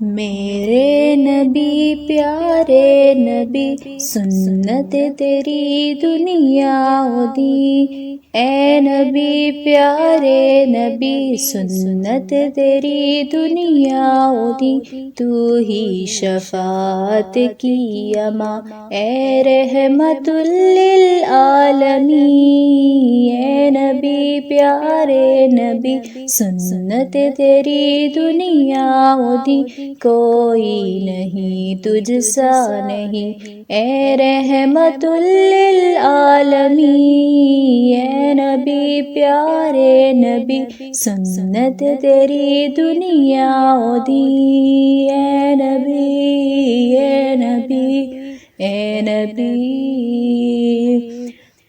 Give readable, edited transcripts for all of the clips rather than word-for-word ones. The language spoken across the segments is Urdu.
میرے نبی پیارے نبی، سنت تیری دنیا دی۔ اے نبی پیارے نبی، سنت تیری دنیا دی۔ تو ہی شفاعت کی اماں، اے رحمت للعالمین۔ اے نبی پیارے نبی، سنت تیری دنیا دی۔ کوئی نہیں تجھ سا نہیں، اے رحمت للعالمین۔ اے نبی پیارے نبی، سنت تیری دنیا دی۔ اے نبی، اے نبی، اے نبی،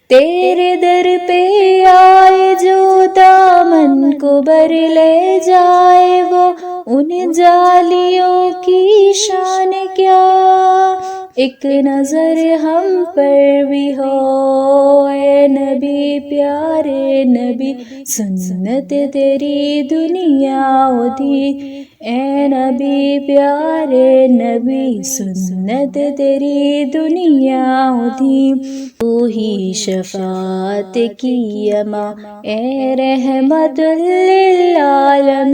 تیرے در پہ آئے جو دامن کو بر لے جائے، وہ ان جالیوں کی شان کیا۔ ایک نظر ہم پر بھی ہو، اے نبی پیارے نبی، سنت تیری دنیا دی۔ اے نبی پیارے نبی، سنت تیری دنیا دی۔ تو ہی شفاعت کی اماں، اے رحمت للعالمین۔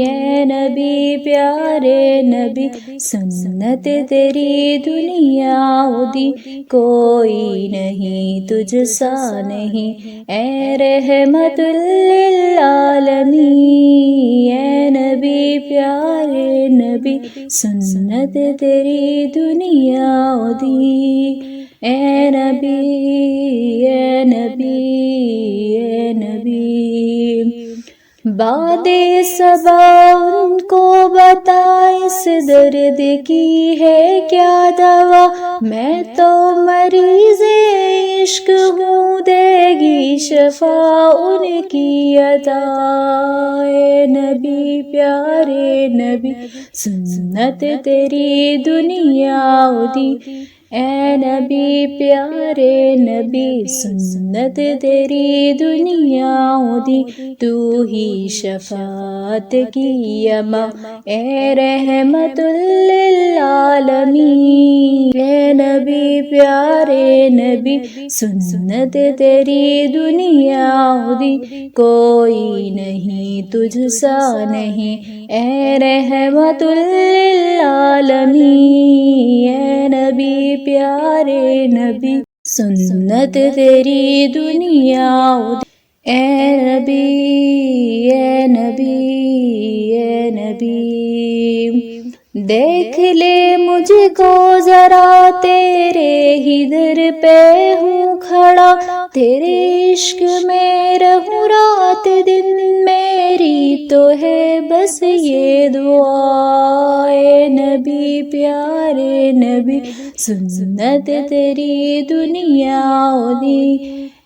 اے نبی پیارے نبی، سنت تیری دنیا دی۔ کوئی نہیں تجھ سا نہیں، اے رحمت للعالمین۔ اے نبی پیارے نبی، سنت تیری دنیا دی۔ اے نبی، اے نبی، اے نبی، باد صبا ان کو بتا اس درد کی ہے کیا دوا۔ میں تو مریض عشق ہوں، دے گی شفا ان کی عطا۔ اے نبی پیارے نبی، سنت تیری دنیا دی۔ اے نبی پیارے نبی، سنت تیری دنیا دی۔ تو ہی شفاعت کی اماں، اے رحمت للعالمین۔ اے نبی پیارے نبی، سنت تیری دنیا دی۔ کوئی نہیں تجھ سا نہیں، اے رحمت للعالمین۔ اے نبی پیارے نبی، سنت تیری دنیا دی۔ اے نبی، اے نبی، اے نبی، دیکھ لے مجھ کو ذرا، تیرے ہی در پہ ہوں کھڑا۔ تیرے عشق میں رہوں رات دن، میری تو ہے بس یہ دعا۔ اے نبی پیارے نبی، سنت تیری دنیا دی۔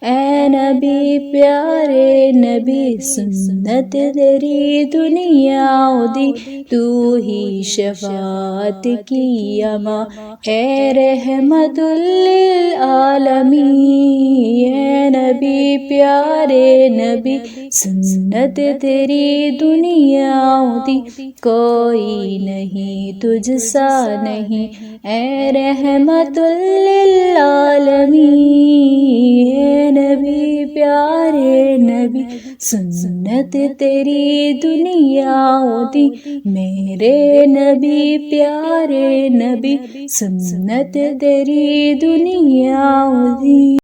اے نبی پیارے نبی، سنت تیری دنیا دی۔ تو ہی شفاعت کی اماں، اے رحمت للعالمین۔ اے نبی پیارے نبی، سنت تیری دنیا دی۔ کوئی نہیں تجھ سا نہیں، اے رحمت للعالمین۔ اے نبی پیارے نبی، سنت تیری دنیا دی۔ میرے نبی پیارے نبی، سنت تیری دنیا دی۔